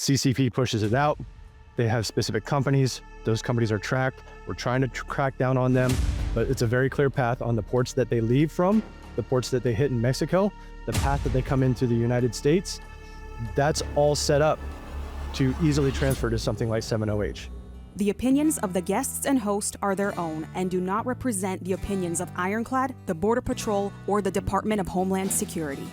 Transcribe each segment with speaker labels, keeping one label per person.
Speaker 1: CCP pushes it out. They have specific companies. Those companies are tracked. We're trying to crack down on them, but it's a very clear path on the ports that they leave from, the ports that they hit in Mexico, the path that they come into the United States. That's all set up to easily transfer to something like 7-OH.
Speaker 2: The opinions of the guests and host are their own and do not represent the opinions of Ironclad, the Border Patrol, or the Department of Homeland Security.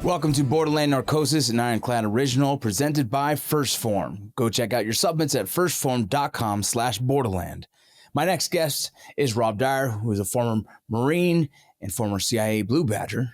Speaker 3: Welcome to Borderland Narcosis, an Ironclad original presented by First Form. Go check out your supplements at firstform.com/borderland. My next guest is Rob Dyer, who is a former Marine and former CIA Blue Badger,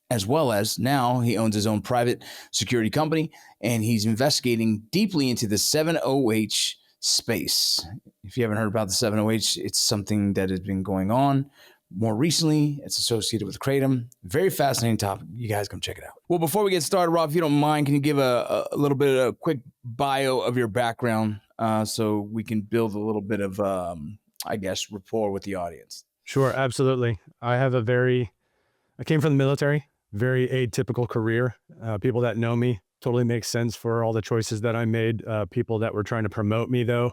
Speaker 3: as well as now he owns his own private security company, and he's investigating deeply into the 7-OH space. If you haven't heard about the 7-OH, it's something that has been going on. More recently, it's associated with kratom. Very fascinating topic. You guys come check it out. Well, before we get started, Rob, if you don't mind, can you give a little bit of a quick bio of your background so we can build a little bit of, rapport with the audience?
Speaker 1: Sure, absolutely. I came from the military, very atypical career. People that know me totally makes sense for all the choices that I made. People that were trying to promote me, though,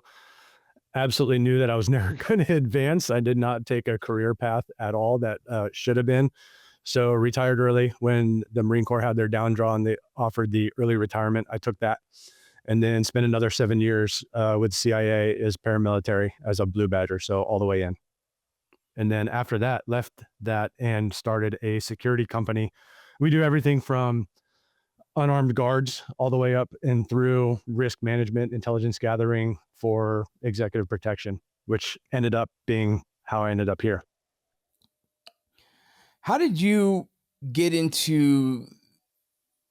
Speaker 1: absolutely knew that I was never going to advance. I did not take a career path at all that should have been. So retired early when the Marine Corps had their down draw and they offered the early retirement. I took that and then spent another 7 years with CIA as paramilitary as a Blue Badger. So all the way in. And then after that, left that and started a security company. We do everything from unarmed guards all the way up and through risk management, intelligence gathering for executive protection, which ended up being how I ended up here.
Speaker 3: How did you get into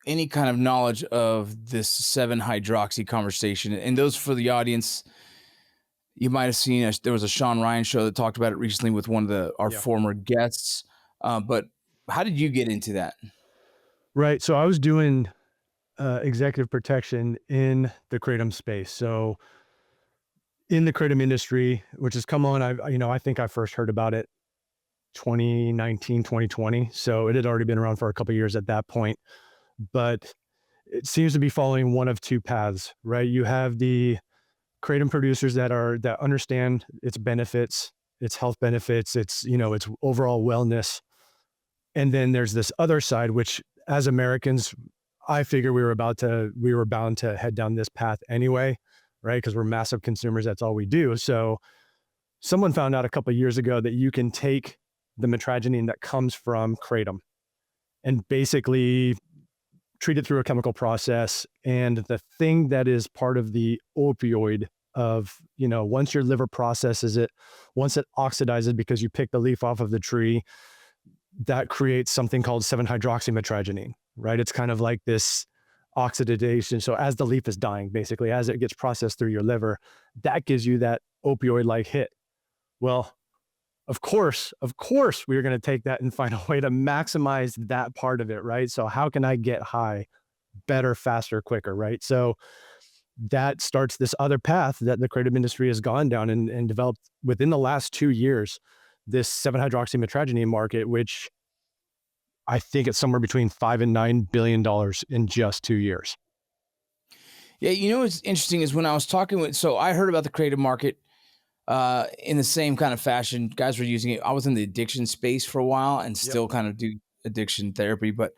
Speaker 3: any kind of knowledge of this 7-hydroxy conversation? And those for the audience, you might have seen, there was a Sean Ryan show that talked about it recently with one of our former guests. But how did you get into that?
Speaker 1: Right. So I was doing executive protection in the kratom space. So in the kratom industry, which has come on, I think I first heard about it 2019, 2020. So it had already been around for a couple of years at that point, but it seems to be following one of two paths, right? You have the kratom producers that understand its benefits, its health benefits, its overall wellness. And then there's this other side, which as Americans, I figure we were bound to head down this path anyway, right? Because we're massive consumers. That's all we do. So someone found out a couple of years ago that you can take the metragenine that comes from kratom and basically treat it through a chemical process. And the thing that is part of the opioid of, once your liver processes it, once it oxidizes because you pick the leaf off of the tree, that creates something called 7-hydroxymetragenine, right? It's kind of like this oxidation. So as the leaf is dying, basically, as it gets processed through your liver, that gives you that opioid-like hit. Well, of course, we are going to take that and find a way to maximize that part of it, right? So how can I get high better, faster, quicker, right? So that starts this other path that the kratom industry has gone down and developed within the last 2 years, this 7-hydroxymetragenine market, which I think it's somewhere between $5 and $9 billion in just 2 years.
Speaker 3: Yeah, what's interesting is when I was talking so I heard about the kratom market in the same kind of fashion. Guys were using it. I was in the addiction space for a while and still kind of do addiction therapy, but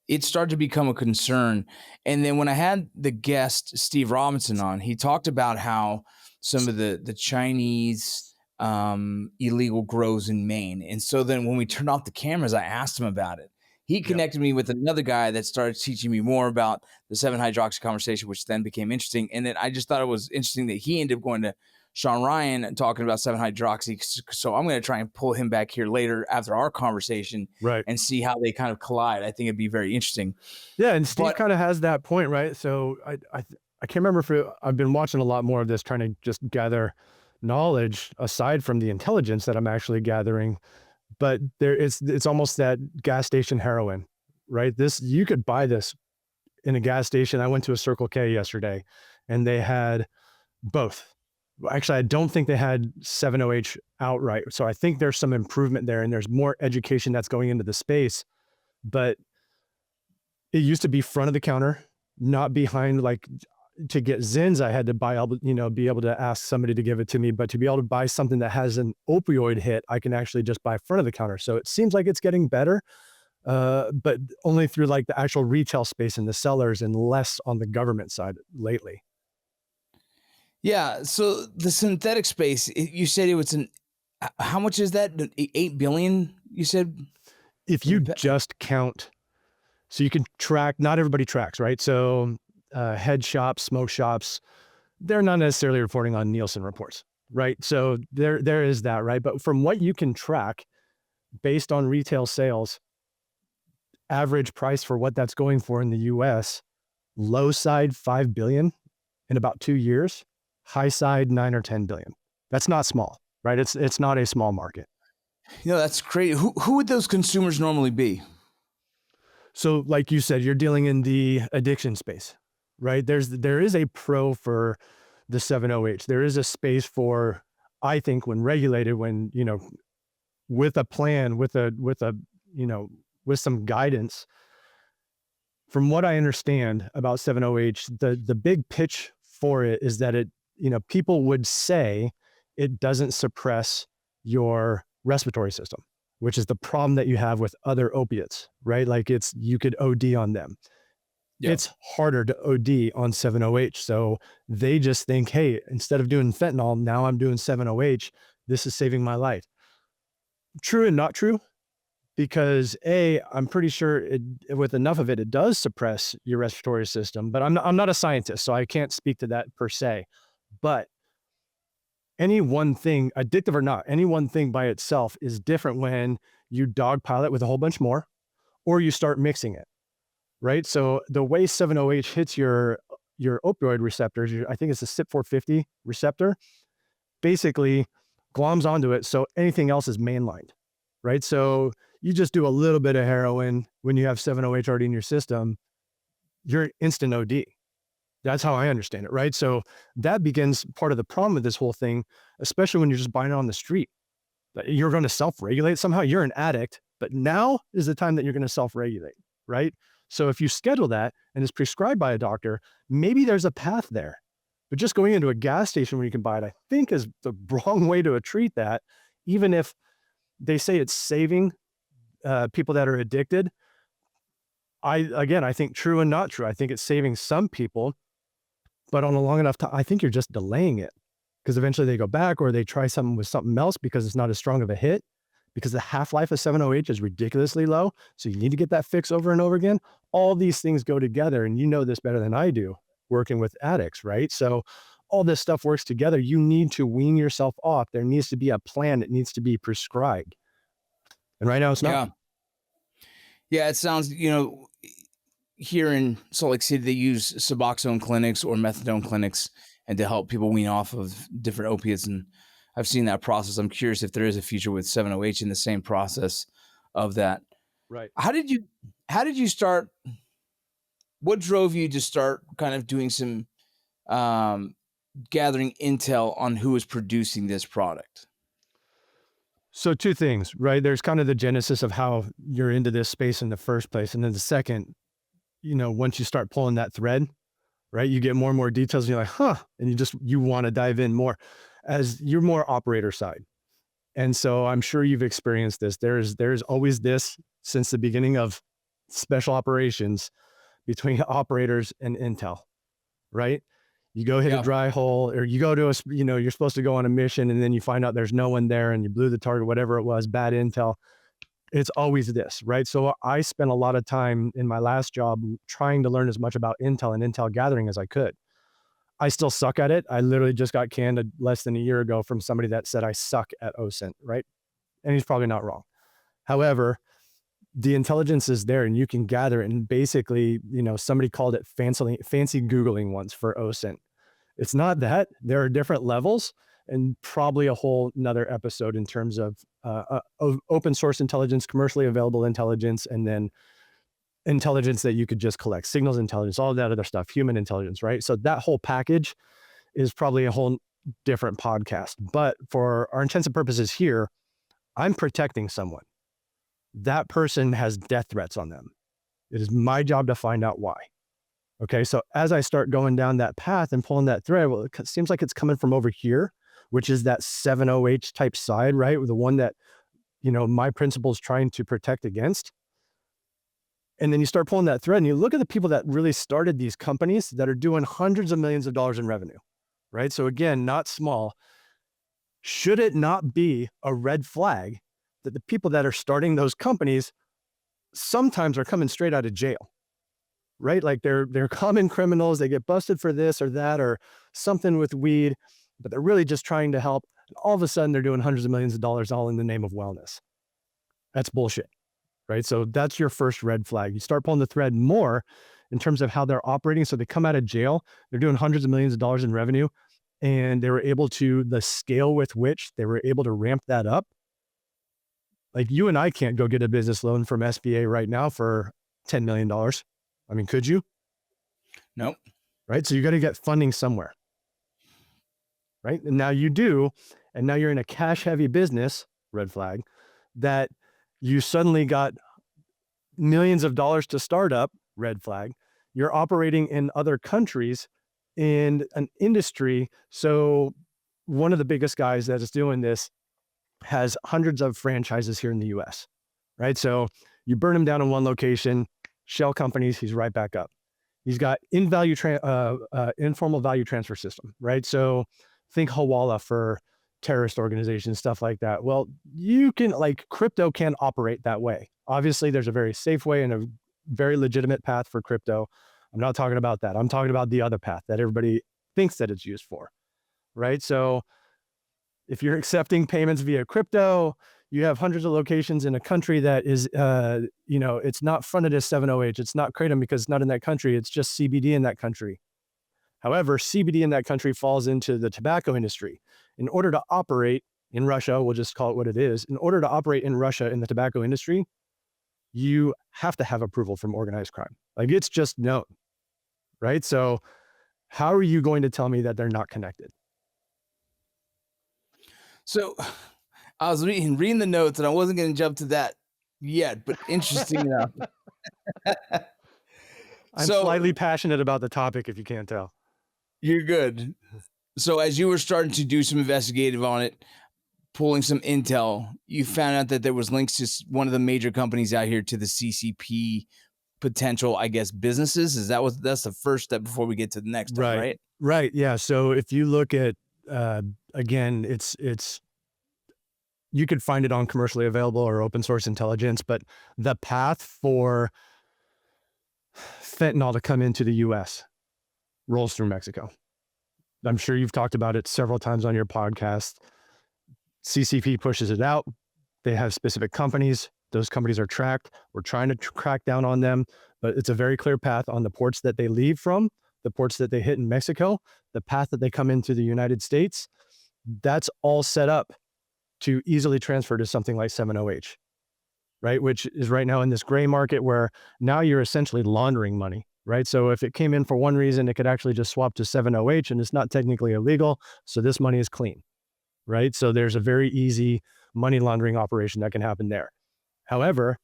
Speaker 3: it started to become a concern. And then when I had the guest, Steve Robinson, on, he talked about how some of the Chinese illegal grows in Maine. And so then when we turned off the cameras, I asked him about it. He connected me with another guy that started teaching me more about the 7-hydroxy conversation, which then became interesting. And then I just thought it was interesting that he ended up going to Sean Ryan and talking about 7-hydroxy. So I'm going to try and pull him back here later after our conversation, right, and see how they kind of collide. I think it'd be very interesting.
Speaker 1: Yeah, and Steve kind of has that point, right? So I can't remember if I've been watching a lot more of this, trying to just gather knowledge aside from the intelligence that I'm actually gathering. But it's almost that gas station heroin, right? You could buy this in a gas station. I went to a Circle K yesterday and they had both. Actually, I don't think they had 7-OH outright. So I think there's some improvement there and there's more education that's going into the space. But it used to be front of the counter, not behind. Like, to get Zins, I had to be able to ask somebody to give it to me. But to be able to buy something that has an opioid hit, I can actually just buy front of the counter. So it seems like it's getting better, but only through like the actual retail space and the sellers, and less on the government side lately.
Speaker 3: Yeah. So the synthetic space, you said it was how much is that? 8 billion, you said?
Speaker 1: If you just count, so you can track, not everybody tracks, right? So head shops, smoke shops, they're not necessarily reporting on Nielsen reports, right? So there is that, right? But from what you can track based on retail sales, average price for what that's going for in the US, low side 5 billion in about 2 years, high side 9 or 10 billion. That's not small, right? It's not a small market.
Speaker 3: That's crazy. Who would those consumers normally be?
Speaker 1: So like you said, you're dealing in the addiction space, right? There is a pro for the 7-OH. There is a space for, I think, when regulated, when, with a plan, with with some guidance. From what I understand about 7-OH, the big pitch for it is that people would say it doesn't suppress your respiratory system, which is the problem that you have with other opiates, right? Like, you could OD on them.
Speaker 3: Yeah.
Speaker 1: It's harder to OD on 7-OH. So they just think, hey, instead of doing fentanyl, now I'm doing 7-OH. This is saving my life. True and not true, because I'm pretty sure with enough of it, it does suppress your respiratory system, but I'm not a scientist, so I can't speak to that per se. But any one thing, addictive or not, any one thing by itself is different when you dogpile it with a whole bunch more, or you start mixing it, right? So the way 7-OH hits your opioid receptors, I think it's a CYP450 receptor, basically gloms onto it. So anything else is mainlined, right? So you just do a little bit of heroin when you have 7-OH already in your system, you're instant OD. That's how I understand it, right? So that begins part of the problem with this whole thing, especially when you're just buying it on the street. You're going to self-regulate somehow. You're an addict, but now is the time that you're going to self-regulate, right? So if you schedule that and it's prescribed by a doctor, maybe there's a path there. But just going into a gas station where you can buy it, I think, is the wrong way to treat that. Even if they say it's saving people that are addicted, I think true and not true. I think it's saving some people, but on a long enough time, I think you're just delaying it, because eventually they go back or they try something with something else because it's not as strong of a hit, because the half-life of 7-OH is ridiculously low. So you need to get that fix over and over again. All these things go together, and you know this better than I do, working with addicts, right? So all this stuff works together. You need to wean yourself off. There needs to be a plan. It needs to be prescribed. And right now it's not.
Speaker 3: Yeah, it sounds, here in Salt Lake City, they use Suboxone clinics or methadone clinics and to help people wean off of different opiates. And I've seen that process. I'm curious if there is a future with 7-OH in the same process of that.
Speaker 1: Right.
Speaker 3: How did you start? What drove you to start kind of doing some gathering intel on who is producing this product?
Speaker 1: So two things, right? There's kind of the genesis of how you're into this space in the first place. And then the second, once you start pulling that thread, right, you get more and more details and you're like, and you want to dive in more as you're more operator side. And so I'm sure you've experienced this. There's always this, since the beginning of special operations, between operators and intel, right? You go hit a dry hole, or you go to you're supposed to go on a mission and then you find out there's no one there and you blew the target, whatever it was, bad intel. It's always this, right? So I spent a lot of time in my last job trying to learn as much about intel and intel gathering as I could. I still suck at it. I literally just got canned less than a year ago from somebody that said I suck at OSINT, right? And he's probably not wrong. However, the intelligence is there and you can gather it. And basically, somebody called it fancy Googling once for OSINT. It's not that. There are different levels, and probably a whole nother episode in terms of open source intelligence, commercially available intelligence, and then intelligence that you could just collect, signals intelligence, all of that other stuff, human intelligence, right? So that whole package is probably a whole different podcast. But for our intents and purposes here, I'm protecting someone. That person has death threats on them. It is my job to find out why. Okay, so as I start going down that path and pulling that thread, well, it seems like it's coming from over here, which is that 70H type side, right? The one that, my principal is trying to protect against. And then you start pulling that thread and you look at the people that really started these companies that are doing hundreds of millions of dollars in revenue, right? So again, not small. Should it not be a red flag that the people that are starting those companies sometimes are coming straight out of jail? Right? Like they're common criminals. They get busted for this or that or something with weed, but they're really just trying to help. And all of a sudden they're doing hundreds of millions of dollars all in the name of wellness. That's bullshit, right? So that's your first red flag. You start pulling the thread more in terms of how they're operating. So they come out of jail, they're doing hundreds of millions of dollars in revenue, and they were able to, the scale with which they were able to ramp that up. Like you and I can't go get a business loan from SBA right now for $10 million. I mean, could you?
Speaker 3: Nope.
Speaker 1: Right. So you got to get funding somewhere. Right. And now you do. And now you're in a cash heavy business, red flag, that you suddenly got millions of dollars to start up, red flag. You're operating in other countries in an industry. So one of the biggest guys that is doing this has hundreds of franchises here in the US. Right. So you burn him down in one location, shell companies, he's right back up. He's got informal value transfer system, right? So think Hawala for terrorist organizations, stuff like that. Well, you can, like, crypto can operate that way. Obviously, there's a very safe way and a very legitimate path for crypto. I'm not talking about that. I'm talking about the other path that everybody thinks that it's used for, right? So if you're accepting payments via crypto, you have hundreds of locations in a country that is, it's not fronted as 70H. It's not kratom because it's not in that country. It's just CBD in that country. However, CBD in that country falls into the tobacco industry. In order to operate in Russia, we'll just call it what it is. In order to operate in Russia in the tobacco industry, you have to have approval from organized crime. Like, it's just known, right? So how are you going to tell me that they're not connected?
Speaker 3: So I was reading the notes and I wasn't going to jump to that yet, but interesting enough.
Speaker 1: I'm
Speaker 3: So
Speaker 1: slightly passionate about the topic, if you can't tell.
Speaker 3: you're good. So as you were starting to do some investigative on it, pulling some intel, you found out that there was links to one of the major companies out here to the CCP potential, I guess, businesses. That's the first step before we get to the next step, right?
Speaker 1: Right. Yeah. So if you look at, again, it's, you could find it on commercially available or open source intelligence, but the path for fentanyl to come into the US rolls through Mexico. I'm sure you've talked about it several times on your podcast. CCP pushes it out. They have specific companies. Those companies are tracked. We're trying to crack down on them, but it's a very clear path on the ports that they leave from, the ports that they hit in Mexico, the path that they come into the United States. That's all set up to easily transfer to something like 70H, right? Which is right now in this gray market where now you're essentially laundering money, right? So if it came in for one reason, it could actually just swap to 70H and it's not technically illegal. So this money is clean, right? So there's a very easy money laundering operation that can happen there. However,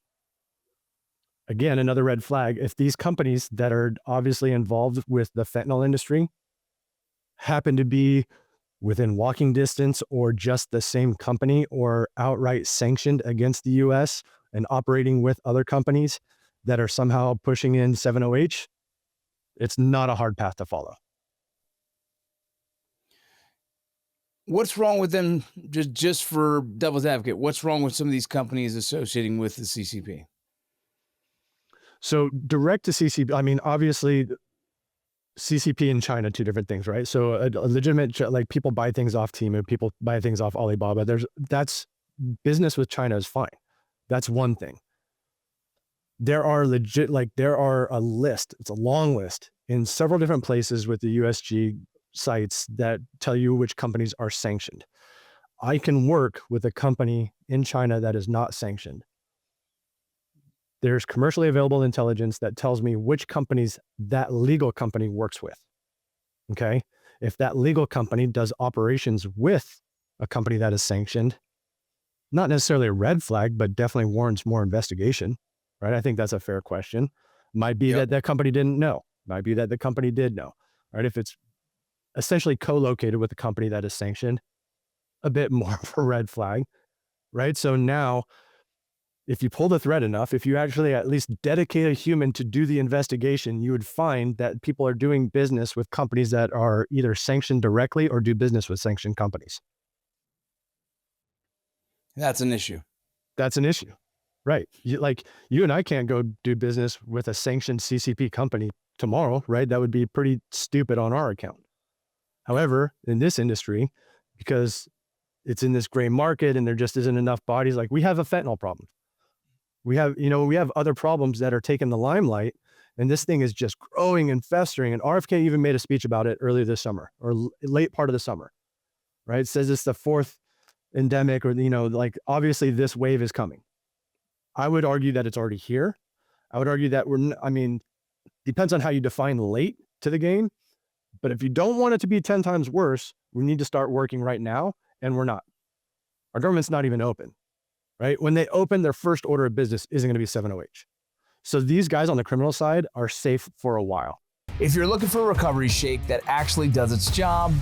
Speaker 1: again, another red flag, if these companies that are obviously involved with the fentanyl industry happen to be within walking distance or just the same company or outright sanctioned against the US and operating with other companies that are somehow pushing in 70H, it's not a hard path to follow.
Speaker 3: What's wrong with them, just for devil's advocate, what's wrong with some of these companies associating with the CCP?
Speaker 1: So direct to CCP, I mean, obviously CCP and China, two different things, right? So a legitimate, like, people buy things off Temu, people buy things off Alibaba. That's business with China is fine. That's one thing. There are a list, it's a long list in several different places with the USG sites that tell you which companies are sanctioned. I can work with a company in China that is not sanctioned. There's commercially available intelligence that tells me which companies that legal company works with. Okay. If that legal company does operations with a company that is sanctioned, not necessarily a red flag, but definitely warrants more investigation, right? I think that's a fair question. Might be that that company didn't know. Might be that the company did know, right? If it's essentially co-located with a company that is sanctioned, a bit more of a red flag, right? So now, if you pull the thread enough, if you actually at least dedicate a human to do the investigation, you would find that people are doing business with companies that are either sanctioned directly or do business with sanctioned companies.
Speaker 3: That's an issue.
Speaker 1: That's an issue, right? You and I can't go do business with a sanctioned CCP company tomorrow, right? That would be pretty stupid on our account. However, in this industry, because it's in this gray market and there just isn't enough bodies, like we have a fentanyl problem. We have other problems that are taking the limelight, and this thing is just growing and festering. And RFK even made a speech about it earlier this summer or late part of the summer, right? It says it's the fourth endemic, or, like obviously this wave is coming. I would argue that it's already here. I would argue that depends on how you define late to the game. But if you don't want it to be 10 times worse, we need to start working right now. And we're not. Our government's not even open, right? When they open, their first order of business isn't going to be 7OH. So these guys on the criminal side are safe for a while.
Speaker 3: If you're looking for a recovery shake that actually does its job,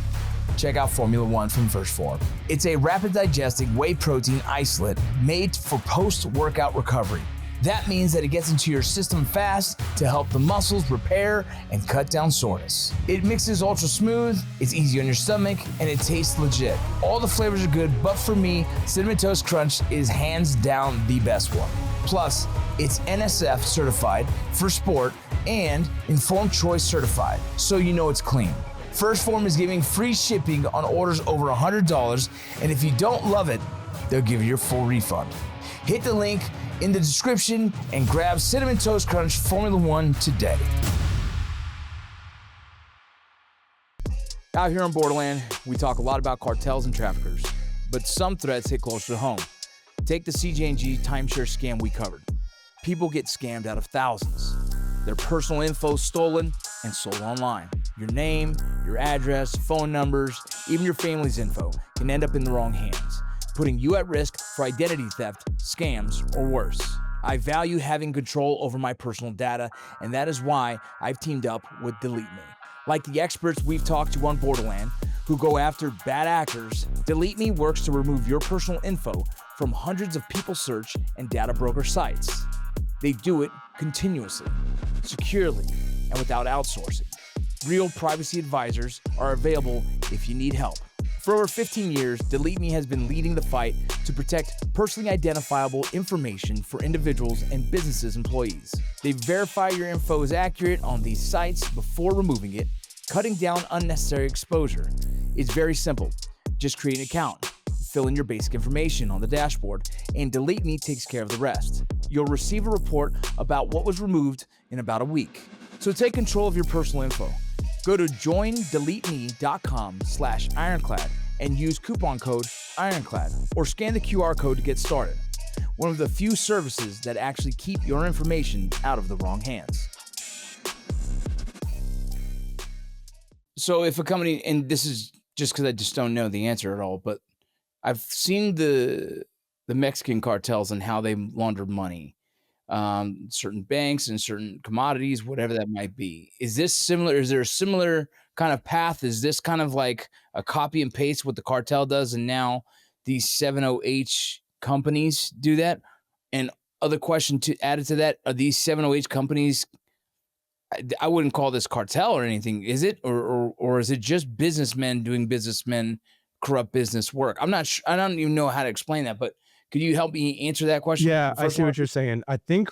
Speaker 3: check out Formula One from First Form. It's a rapid digesting whey protein isolate made for post-workout recovery. That means that it gets into your system fast to help the muscles repair and cut down soreness. It mixes ultra smooth, it's easy on your stomach, and it tastes legit. All the flavors are good, but for me, Cinnamon Toast Crunch is hands down the best one. Plus, it's NSF certified for sport and Informed Choice certified, so you know it's clean. First Form is giving free shipping on orders over $100, and if you don't love it, they'll give you your full refund. Hit the link in the description and grab Cinnamon Toast Crunch Formula One today. Out here on Borderland, we talk a lot about cartels and traffickers, but some threats hit closer to home. Take the CJ&G timeshare scam we covered. People get scammed out of thousands. Their personal info stolen and sold online. Your name, your address, phone numbers, even your family's info can end up in the wrong hands, putting you at risk for identity theft, scams, or worse. I value having control over my personal data, and that is why I've teamed up with DeleteMe. Like the experts we've talked to on Borderland, who go after bad actors, DeleteMe works to remove your personal info from hundreds of people search and data broker sites. They do it continuously, securely, and without outsourcing. Real privacy advisors are available if you need help. For over 15 years, DeleteMe has been leading the fight to protect personally identifiable information for individuals and businesses' employees. They verify your info is accurate on these sites before removing it, cutting down unnecessary exposure. It's very simple. Just create an account, fill in your basic information on the dashboard, and DeleteMe takes care of the rest. You'll receive a report about what was removed in about a week. So take control of your personal info. Go to joindeleteme.com/ironclad and use coupon code Ironclad or scan the QR code to get started. One of the few services that actually keep your information out of the wrong hands. So if a company, and this is just because I just don't know the answer at all, but I've seen the Mexican cartels and how they launder money. Certain banks and certain commodities, whatever that might be. Is this similar? Is there a similar kind of path? Is this kind of like a copy and paste what the cartel does, and now these 7OH companies do that? And other question to added to that, are these 7OH companies, I wouldn't call this cartel or anything, is it? Or is it just businessmen doing businessmen corrupt business work? I'm not sure. I don't even know how to explain that, but could you help me answer that question?
Speaker 1: Yeah, I see what you're saying. I think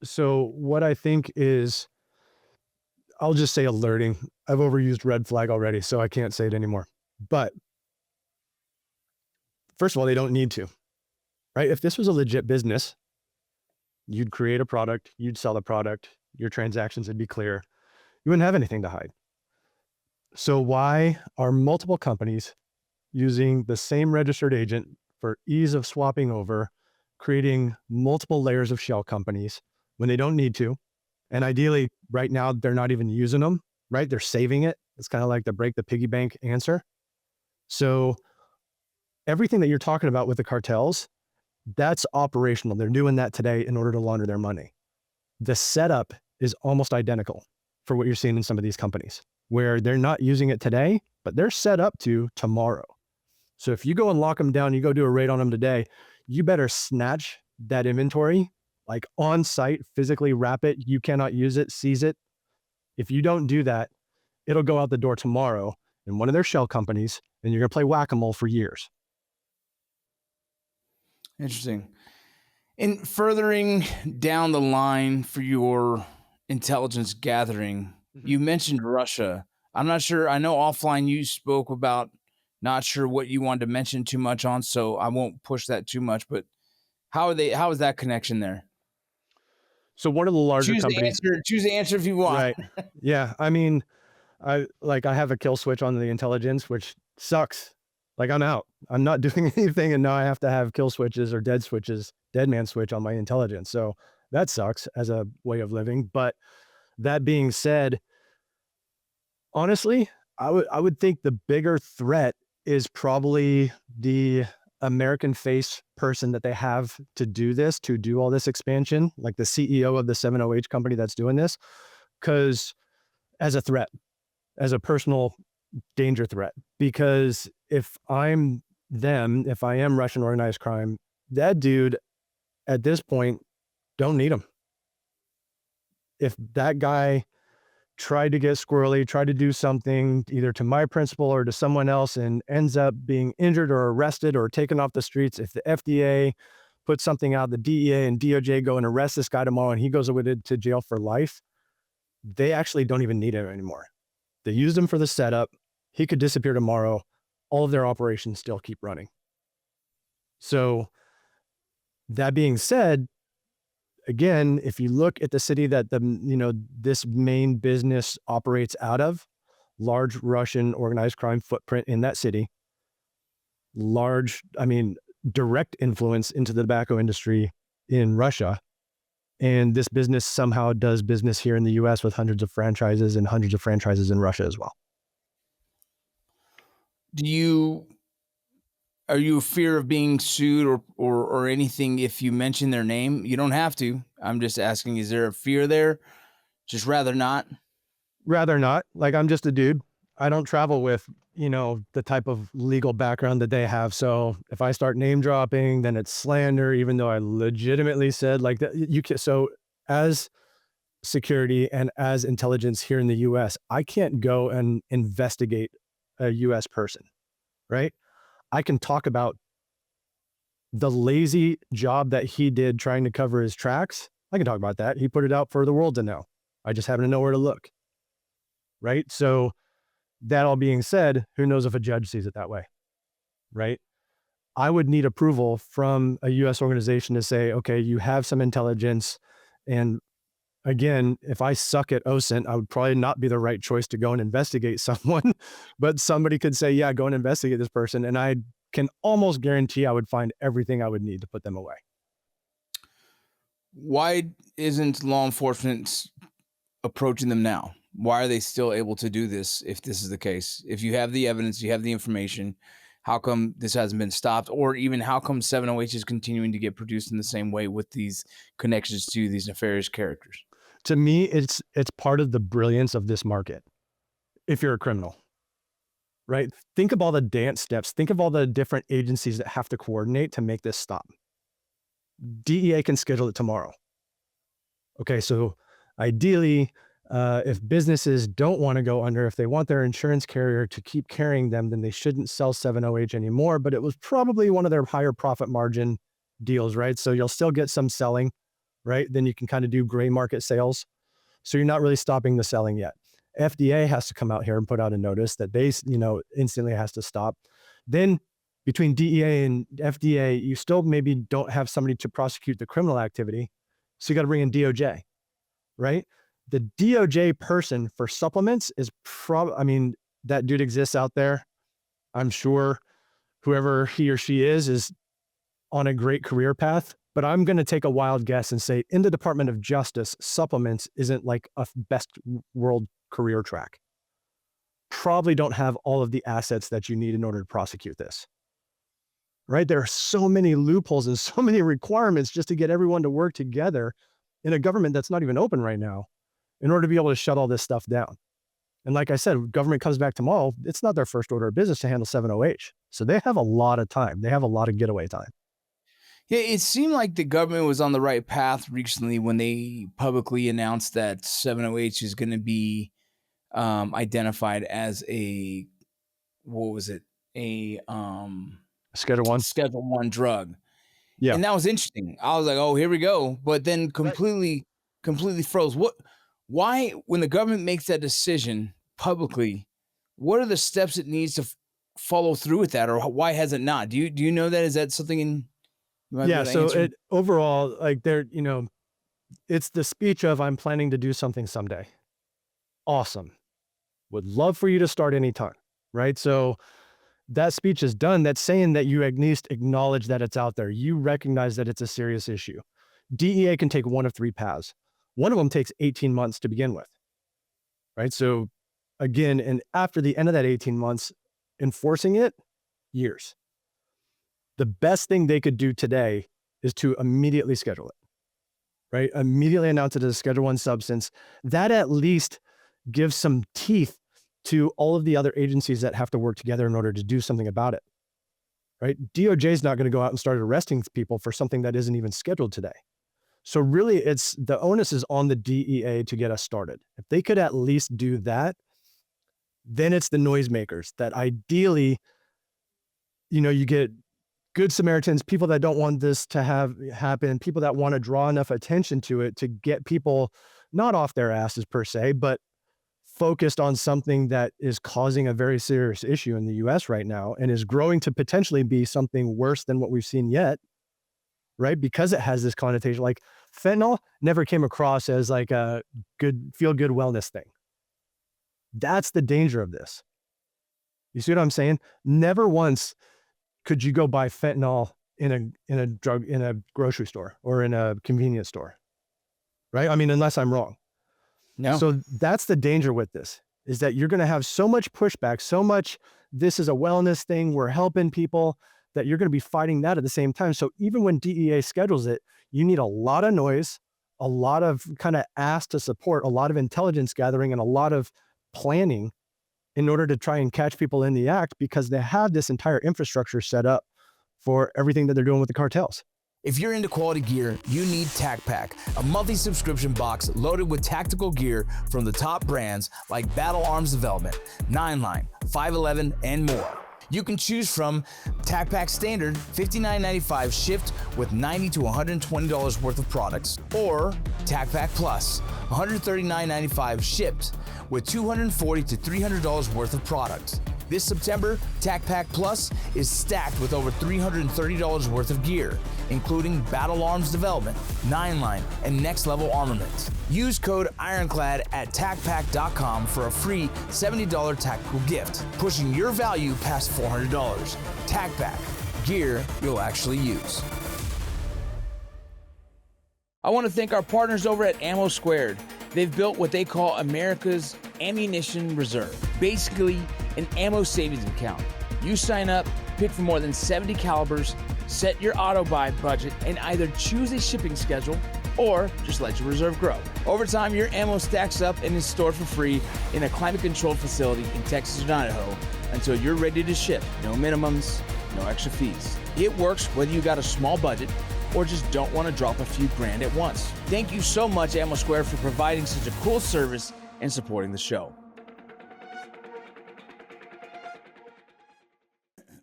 Speaker 1: so. What I think is, I'll just say alerting. I've overused red flag already, so I can't say it anymore. But first of all, they don't need to, right? If this was a legit business, you'd create a product, you'd sell the product, your transactions would be clear. You wouldn't have anything to hide. So why are multiple companies using the same registered agent for ease of swapping over, creating multiple layers of shell companies when they don't need to? And ideally, right now, they're not even using them, right? They're saving it It's kind of like the break the piggy bank answer. So everything that you're talking about with the cartels, that's operational. They're doing that today in order to launder their money. The setup is almost identical for what you're seeing in some of these companies, where they're not using it today, but they're set up to tomorrow. So if you go and lock them down, you go do a raid on them today, you better snatch that inventory, like on site, physically wrap it. You cannot use it, seize it. If you don't do that, it'll go out the door tomorrow in one of their shell companies, and you're going to play whack-a-mole for years.
Speaker 3: Interesting. In furthering down the line for your intelligence gathering, you mentioned Russia. I'm not sure. I know offline you spoke about not sure what you wanted to mention too much on, so I won't push that too much. But how is that connection there?
Speaker 1: So one of the larger companies,
Speaker 3: Choose the answer if you want.
Speaker 1: right? Yeah, I mean, I have a kill switch on the intelligence, which sucks. Like I'm out. I'm not doing anything, and now I have to have kill switches or dead man switch on my intelligence. So that sucks as a way of living. But that being said, honestly, I would think the bigger threat is probably the American face person that they have to do all this expansion, like the CEO of the 70H company that's doing this, because as a threat, as a personal danger threat, because if I'm them, if I am Russian organized crime, that dude at this point, don't need him. If that guy tried to get squirrely, tried to do something either to my principal or to someone else and ends up being injured or arrested or taken off the streets, if the FDA puts something out, the DEA and DOJ go and arrest this guy tomorrow and he goes to jail for life, they actually don't even need him anymore. They used him for the setup. He could disappear tomorrow. All of their operations still keep running. So that being said, again, if you look at the city that this main business operates out of, large Russian organized crime footprint in that city, direct influence into the tobacco industry in Russia. And this business somehow does business here in the US with hundreds of franchises and hundreds of franchises in Russia as well.
Speaker 3: Are you a fear of being sued or anything if you mention their name? You don't have to. I'm just asking, is there a fear there? Just rather not?
Speaker 1: Rather not. Like, I'm just a dude. I don't travel with, the type of legal background that they have. So if I start name dropping, then it's slander, even though I legitimately said like that. So as security and as intelligence here in the US, I can't go and investigate a US person, right? I can talk about the lazy job that he did trying to cover his tracks. I can talk about that. He put it out for the world to know. I just happen to know where to look, right? So that all being said, who knows if a judge sees it that way, right? I would need approval from a US organization to say, okay, you have some intelligence. And again, if I suck at OSINT, I would probably not be the right choice to go and investigate someone, but somebody could say, yeah, go and investigate this person. And I can almost guarantee I would find everything I would need to put them away.
Speaker 3: Why isn't law enforcement approaching them now? Why are they still able to do this if this is the case? If you have the evidence, you have the information, how come this hasn't been stopped? Or even how come 708 is continuing to get produced in the same way with these connections to these nefarious characters?
Speaker 1: To me, it's part of the brilliance of this market. If you're a criminal, right? Think of all the dance steps. Think of all the different agencies that have to coordinate to make this stop. DEA can schedule it tomorrow. Okay, so ideally, if businesses don't want to go under, if they want their insurance carrier to keep carrying them, then they shouldn't sell 70H anymore, but it was probably one of their higher profit margin deals, right? So you'll still get some selling, right? Then you can kind of do gray market sales. So you're not really stopping the selling yet. FDA has to come out here and put out a notice that they, instantly has to stop. Then between DEA and FDA, you still maybe don't have somebody to prosecute the criminal activity. So you got to bring in DOJ, right? The DOJ person for supplements is that dude exists out there. I'm sure whoever he or she is on a great career path, but I'm going to take a wild guess and say in the Department of Justice, supplements isn't like a best world career track. probably don't have all of the assets that you need in order to prosecute this. Right? There are so many loopholes and so many requirements just to get everyone to work together in a government that's not even open right now in order to be able to shut all this stuff down. And like I said, government comes back tomorrow, it's not their first order of business to handle 7OH. So they have a lot of time. They have a lot of getaway time.
Speaker 3: Yeah, it seemed like the government was on the right path recently when they publicly announced that 7OH is going to be identified as a, what was it? A
Speaker 1: Schedule 1.
Speaker 3: Schedule 1 drug.
Speaker 1: Yeah.
Speaker 3: And that was interesting. I was like, oh, here we go. But then completely froze. Why, when the government makes that decision publicly, what are the steps it needs to follow through with that? Or why has it not? Do you know that? Is that something in?
Speaker 1: Yeah. So overall, like it's the speech of, I'm planning to do something someday. Awesome. Would love for you to start anytime. Right. So that speech is done. That's saying that you at least acknowledge that it's out there. You recognize that it's a serious issue. DEA can take one of 3 paths. One of them takes 18 months to begin with. Right. So again, and after the end of that 18 months, enforcing it, years. The best thing they could do today is to immediately schedule it. Right. Immediately announce it as a Schedule 1 substance. That at least gives some teeth to all of the other agencies that have to work together in order to do something about it. Right? DOJ is not going to go out and start arresting people for something that isn't even scheduled today. So really, it's the onus is on the DEA to get us started. If they could at least do that, then it's the noisemakers that ideally, you get good Samaritans, people that don't want this to happen, people that want to draw enough attention to it to get people not off their asses per se, but focused on something that is causing a very serious issue in the US right now and is growing to potentially be something worse than what we've seen yet, right? Because it has this connotation. Like fentanyl never came across as like a good, feel-good wellness thing. That's the danger of this. You see what I'm saying? Never once could you go buy fentanyl in a grocery store or in a convenience store, right? I mean, unless I'm wrong.
Speaker 3: No.
Speaker 1: So that's the danger with this, is that you're going to have so much pushback, so much, this is a wellness thing, we're helping people, that you're going to be fighting that at the same time. So even when DEA schedules it, you need a lot of noise, a lot of kind of ask to support, a lot of intelligence gathering, and a lot of planning in order to try and catch people in the act, because they have this entire infrastructure set up for everything that they're doing with the cartels.
Speaker 3: If you're into quality gear, you need Tac Pack, a monthly subscription box loaded with tactical gear from the top brands like Battle Arms Development, 9line, 511, and more. You can choose from Tac Pack Standard, $59.95 shipped with $90 to $120 worth of products, or Tac Pack Plus, $139.95 shipped with $240 to $300 worth of products. This September, Tac Pack Plus is stacked with over $330 worth of gear, including Battle Arms Development, 9line, and Next Level Armament. Use code Ironclad at TacPack.com for a free $70 tactical gift, pushing your value past $400. Tac Pack, gear you'll actually use. I want to thank our partners over at Ammo Squared. They've built what they call America's Ammunition Reserve, basically an ammo savings account. You sign up, pick from more than 70 calibers, set your auto buy budget, and either choose a shipping schedule or just let your reserve grow. Over time, your ammo stacks up and is stored for free in a climate-controlled facility in Texas or Idaho until you're ready to ship. No minimums, no extra fees. It works whether you got a small budget or just don't want to drop a few grand at once. Thank you so much, Ammo Square, for providing such a cool service and supporting the show.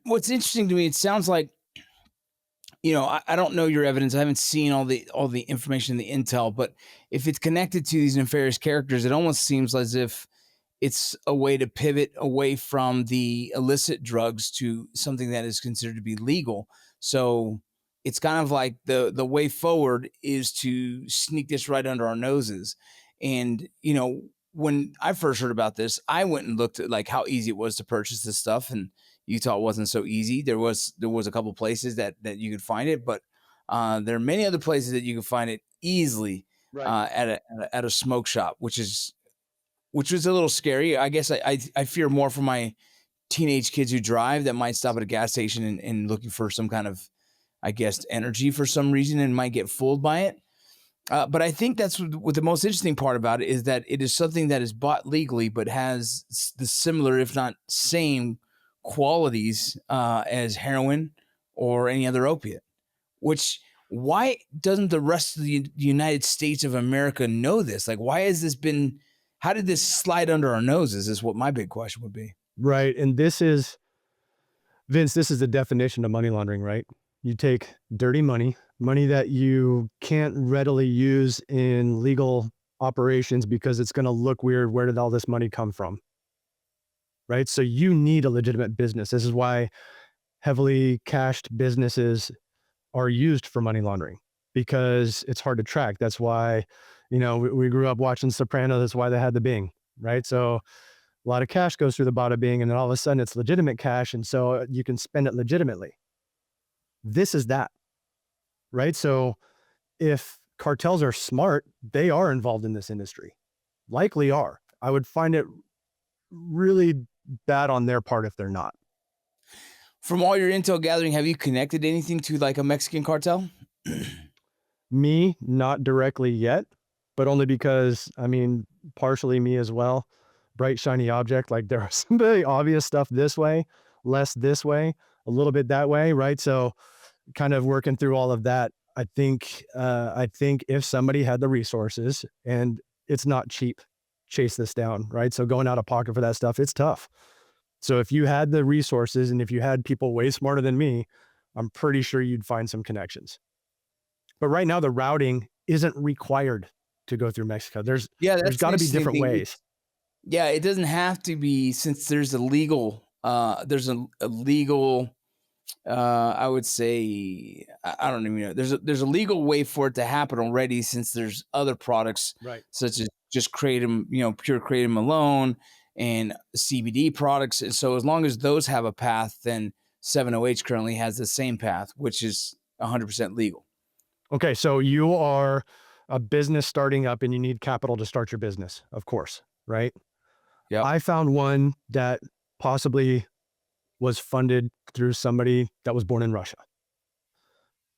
Speaker 3: What's interesting to me, it sounds like, I don't know your evidence. I haven't seen all the information, the intel, but if it's connected to these nefarious characters, it almost seems as if it's a way to pivot away from the illicit drugs to something that is considered to be legal. So it's kind of like the way forward is to sneak this right under our noses. And, when I first heard about this, I went and looked at like how easy it was to purchase this stuff, and Utah wasn't so easy. There was a couple places that you could find it, but there are many other places that you can find it easily,
Speaker 1: Right.
Speaker 3: at a smoke shop, which is which was a little scary. I guess I fear more for my teenage kids who drive that might stop at a gas station and looking for some kind of, I guess, energy for some reason and might get fooled by it. But I think that's what the most interesting part about it is that it is something that is bought legally, but has the similar, if not same, qualities as heroin or any other opiate. Which, why doesn't the rest of the United States of America know this? Like, why has this been? How did this slide under our noses? Is what my big question would be.
Speaker 1: Right. And this is, Vince, this is the definition of money laundering, right? You take dirty money, money that you can't readily use in legal operations because it's going to look weird. Where did all this money come from? Right. So you need a legitimate business. This is why heavily cashed businesses are used for money laundering, because it's hard to track. That's why, we grew up watching Soprano. That's why they had the Bing, right? So a lot of cash goes through the bada bing, and then all of a sudden it's legitimate cash. And so you can spend it legitimately. This is that, right? So if cartels are smart, they are involved in this industry, likely are. I would find it really bad on their part if they're not.
Speaker 3: From all your intel gathering, have you connected anything to like a Mexican cartel?
Speaker 1: Me, not directly yet, but only because, partially me as well. Bright, shiny object. Like there are some very obvious stuff this way, less this way, a little bit that way, right? So kind of working through all of that. I think if somebody had the resources, and it's not cheap, chase this down, right? So going out of pocket for that stuff, it's tough. So if you had the resources and if you had people way smarter than me, I'm pretty sure you'd find some connections. But right now the routing isn't required to go through Mexico. There's got to be different ways.
Speaker 3: Yeah, it doesn't have to be, since there's a legal, I would say, I don't even know. There's a legal way for it to happen already, since there's other products,
Speaker 1: right,
Speaker 3: such as just kratom, pure kratom alone, and CBD products. And so as long as those have a path, then 7-OH currently has the same path, which is 100% legal.
Speaker 1: Okay, so you are a business starting up and you need capital to start your business, of course, right?
Speaker 3: Yeah.
Speaker 1: I found one that possibly was funded through somebody that was born in Russia.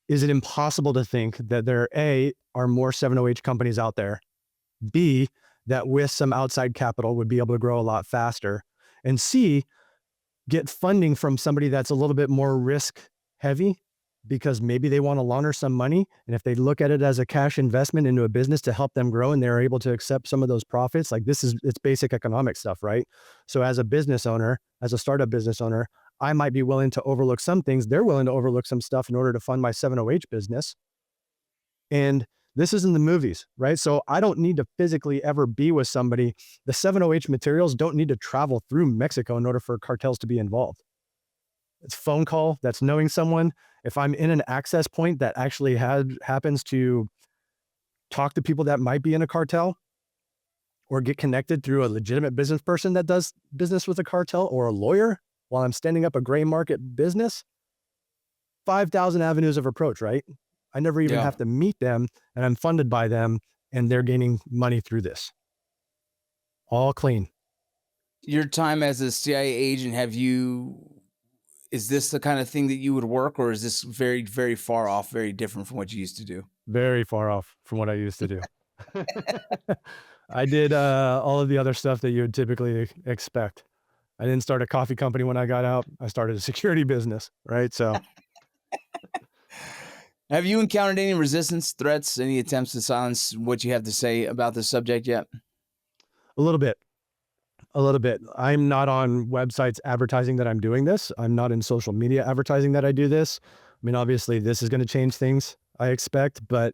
Speaker 1: Is it impossible to think that there, A, are more 7-OH companies out there, B, that with some outside capital would be able to grow a lot faster, and C, get funding from somebody that's a little bit more risk heavy, because maybe they want to launder some money, and if they look at it as a cash investment into a business to help them grow and they're able to accept some of those profits, like it's basic economic stuff, right? So as a business owner, as a startup business owner, I might be willing to overlook some things. They're willing to overlook some stuff in order to fund my 7-OH business. And this is in the movies, right? So I don't need to physically ever be with somebody. The 7-OH materials don't need to travel through Mexico in order for cartels to be involved. It's phone call, that's knowing someone. If I'm in an access point that actually happens to talk to people that might be in a cartel, or get connected through a legitimate business person that does business with a cartel, or a lawyer while I'm standing up a gray market business, 5,000 avenues of approach, right? I never even have to meet them, and I'm funded by them, and they're gaining money through this. All clean.
Speaker 3: Your time as a CIA agent, is this the kind of thing that you would work, or is this very, very far off, very different from what you used to do?
Speaker 1: Very far off from what I used to do. I did all of the other stuff that you would typically expect. I didn't start a coffee company when I got out. I started a security business, right? So
Speaker 3: have you encountered any resistance, threats, any attempts to silence what you have to say about this subject yet?
Speaker 1: a little bit. I'm not on websites advertising that I'm doing this. I'm not in social media advertising that I do this. Obviously this is going to change things, I expect, but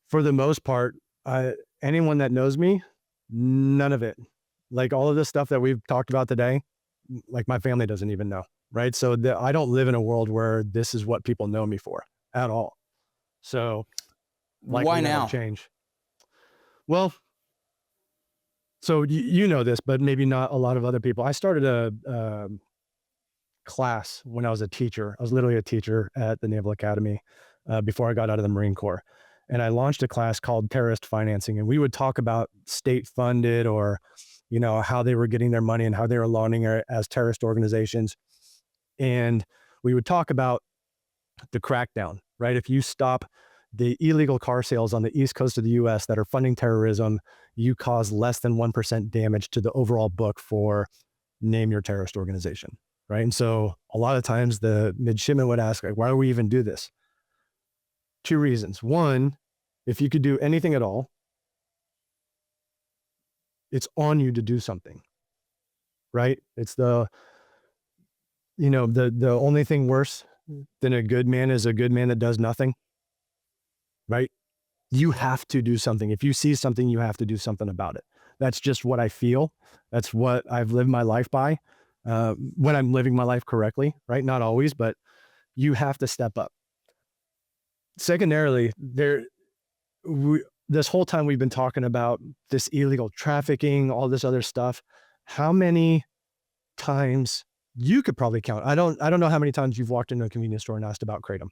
Speaker 1: for the most part, anyone that knows me, none of it. Like all of this stuff that we've talked about today, like my family doesn't even know, right? So I don't live in a world where this is what people know me for at all. So
Speaker 3: why now?
Speaker 1: Change. Well, so you know this, but maybe not a lot of other people. I started a class when I was a teacher. I was literally a teacher at the Naval Academy before I got out of the Marine Corps. and I launched a class called terrorist financing, and we would talk about state funded or, how they were getting their money and how they were laundering it as terrorist organizations. And we would talk about the crackdown, right? If you stop the illegal car sales on the East Coast of the US that are funding terrorism, you cause less than 1% damage to the overall book for name your terrorist organization, right? And so a lot of times the midshipman would ask, like, why do we even do this? Two reasons. One, if you could do anything at all, it's on you to do something, right? It's the only thing worse than a good man is a good man that does nothing, right? You have to do something. If you see something, you have to do something about it. That's just what I feel. That's what I've lived my life by, when I'm living my life correctly, right? Not always, but you have to step up. Secondarily, this whole time we've been talking about this illegal trafficking, all this other stuff. How many times you could probably count? I don't know how many times you've walked into a convenience store and asked about kratom.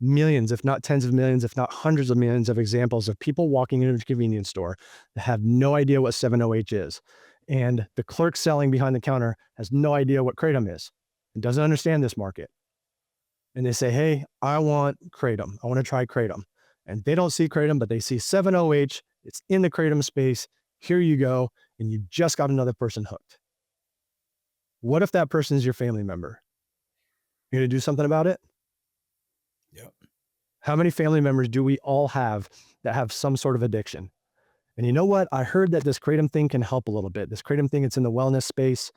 Speaker 1: Millions, if not tens of millions, if not hundreds of millions of examples of people walking into a convenience store that have no idea what 7-OH is. And the clerk selling behind the counter has no idea what kratom is and doesn't understand this market. And they say, hey, I want kratom. I want to try kratom. And they don't see kratom, but they see 7-OH. It's in the kratom space. Here you go. And you just got another person hooked. What if that person is your family member? You're going to do something about it?
Speaker 3: Yep.
Speaker 1: How many family members do we all have that have some sort of addiction? And you know what? I heard that this kratom thing can help a little bit. This kratom thing, it's in the wellness space.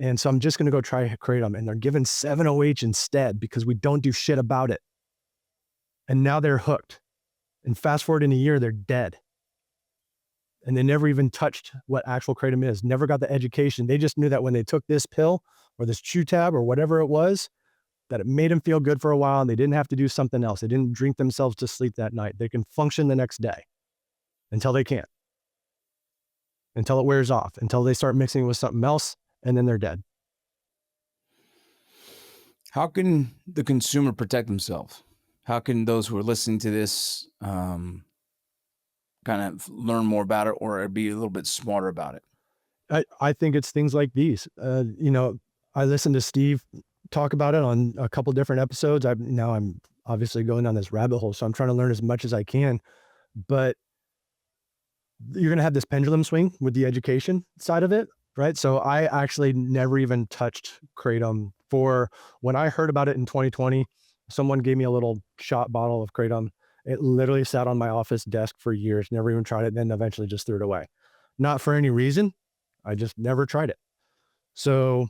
Speaker 1: And so I'm just going to go try kratom. And they're given 7-OH instead because we don't do shit about it. And now they're hooked. And fast forward in a year, they're dead. And they never even touched what actual kratom is, never got the education. They just knew that when they took this pill or this chew tab or whatever it was, that it made them feel good for a while and they didn't have to do something else. They didn't drink themselves to sleep that night. They can function the next day until they can't, until it wears off, until they start mixing it with something else, and then they're dead.
Speaker 3: How can the consumer protect themselves? How can those who are listening to this kind of learn more about it or be a little bit smarter about it?
Speaker 1: I think it's things like these. I listened to Steve talk about it on a couple different episodes. I'm obviously going down this rabbit hole, so I'm trying to learn as much as I can. But you're going to have this pendulum swing with the education side of it, right? So I actually never even touched kratom. For when I heard about it in 2020, someone gave me a little shot bottle of kratom. It literally sat on my office desk for years, never even tried it, then eventually just threw it away. Not for any reason. I just never tried it. So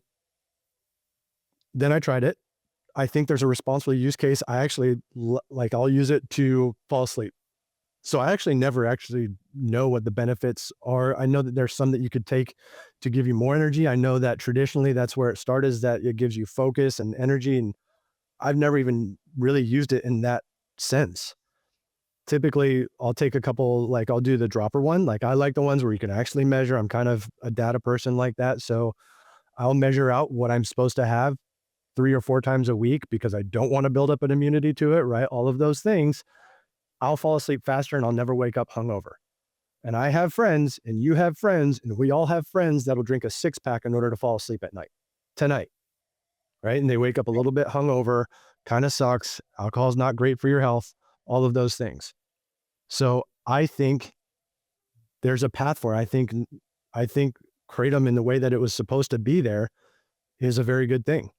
Speaker 1: then I tried it. I think there's a responsible use case. I actually I'll use it to fall asleep. So I actually never actually know what the benefits are. I know that there's some that you could take to give you more energy. I know that traditionally that's where it started, is that it gives you focus and energy. And I've never even really used it in that sense. Typically I'll take a couple, I'll do the dropper one. I like the ones where you can actually measure. I'm kind of a data person like that. So I'll measure out what I'm supposed to have 3 or 4 times a week because I don't want to build up an immunity to it, right? All of those things. I'll fall asleep faster and I'll never wake up hungover. And I have friends and you have friends and we all have friends that'll drink a 6-pack in order to fall asleep at night, tonight, right? And they wake up a little bit hungover, kind of sucks. Alcohol's not great for your health, all of those things. So I think there's a path for it. I think kratom in the way that it was supposed to be there is a very good thing.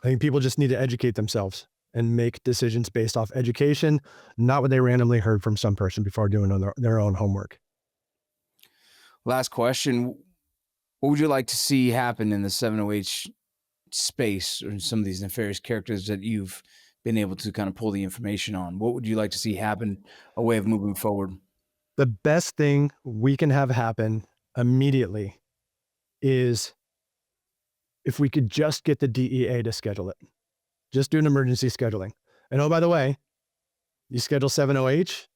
Speaker 1: I think people just need to educate themselves and make decisions based off education, not what they randomly heard from some person before doing their own homework.
Speaker 3: Last question. What would you like to see happen in the 7-OH space or some of these nefarious characters that you've been able to kind of pull the information on? What would you like to see happen, a way of moving forward?
Speaker 1: The best thing we can have happen immediately is if we could just get the DEA to schedule it. Just do an emergency scheduling. And oh, by the way, you schedule 7-OH,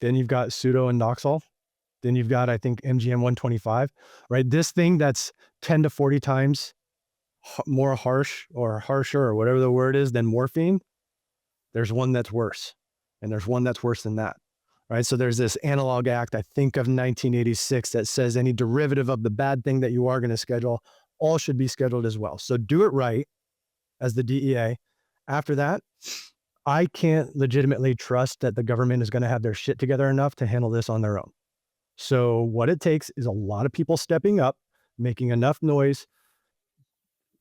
Speaker 1: then you've got pseudo and Noxol, then you've got, I think, MGM 125, right? This thing that's 10 to 40 times more harsh or harsher or whatever the word is than morphine, there's one that's worse, and there's one that's worse than that, right? So there's this analog act, I think of 1986, that says any derivative of the bad thing that you are going to schedule, all should be scheduled as well. So do it right as the DEA. After that, I can't legitimately trust that the government is going to have their shit together enough to handle this on their own. So what it takes is a lot of people stepping up, making enough noise.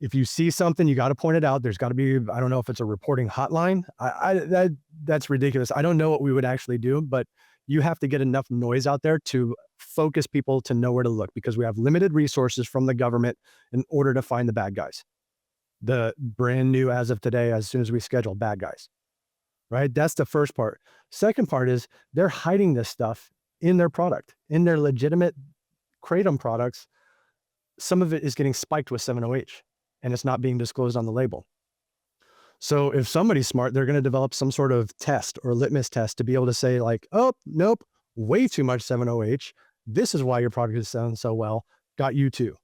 Speaker 1: If you see something, you got to point it out. There's got to be, I don't know if it's a reporting hotline. That's ridiculous. I don't know what we would actually do, but you have to get enough noise out there to focus people to know where to look, because we have limited resources from the government in order to find the bad guys. The brand new, as of today, as soon as we schedule, bad guys, right? That's the first part. Second part is they're hiding this stuff in their product, in their legitimate kratom products. Some of it is getting spiked with 7-OH, and it's not being disclosed on the label. So if somebody's smart, they're going to develop some sort of test or litmus test to be able to say like, oh, nope, way too much 7-OH. This is why your product is selling so well. Got you too.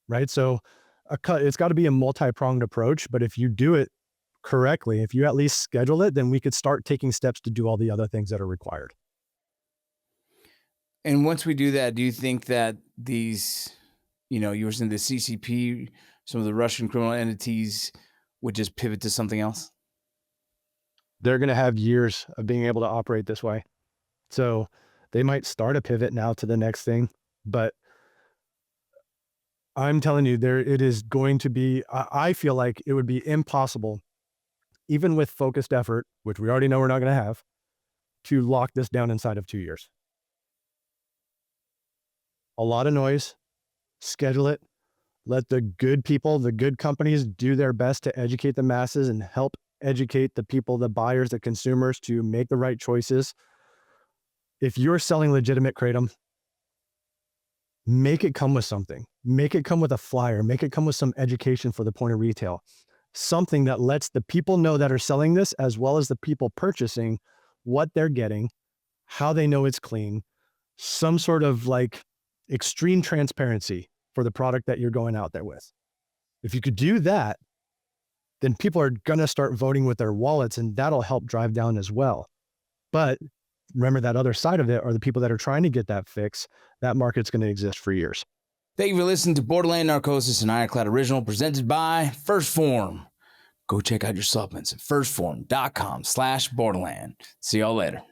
Speaker 1: Right? So it's got to be a multi-pronged approach, but if you do it correctly, if you at least schedule it, then we could start taking steps to do all the other things that are required.
Speaker 3: And once we do that, do you think that these, you were saying the CCP, some of the Russian criminal entities would just pivot to something else?
Speaker 1: They're going to have years of being able to operate this way. So they might start a pivot now to the next thing, but I'm telling you, it is going to be, I feel like it would be impossible, even with focused effort, which we already know we're not going to have, to lock this down inside of 2 years. A lot of noise, schedule it, let the good people, the good companies do their best to educate the masses and help educate the people, the buyers, the consumers to make the right choices. If you're selling legitimate kratom, make it come with something. Make it come with a flyer. Make it come with some education for the point of retail. Something that lets the people know that are selling this, as well as the people purchasing, what they're getting, how they know it's clean, some sort of like extreme transparency for the product that you're going out there with. If you could do that, then people are going to start voting with their wallets, and that'll help drive down as well. But remember, that other side of it are the people that are trying to get that fix. That market's going to exist for years.
Speaker 3: Thank you for listening to Borderland Narcosis, an Ironclad original presented by First Form. Go check out your supplements at firstform.com/Borderland. See y'all later.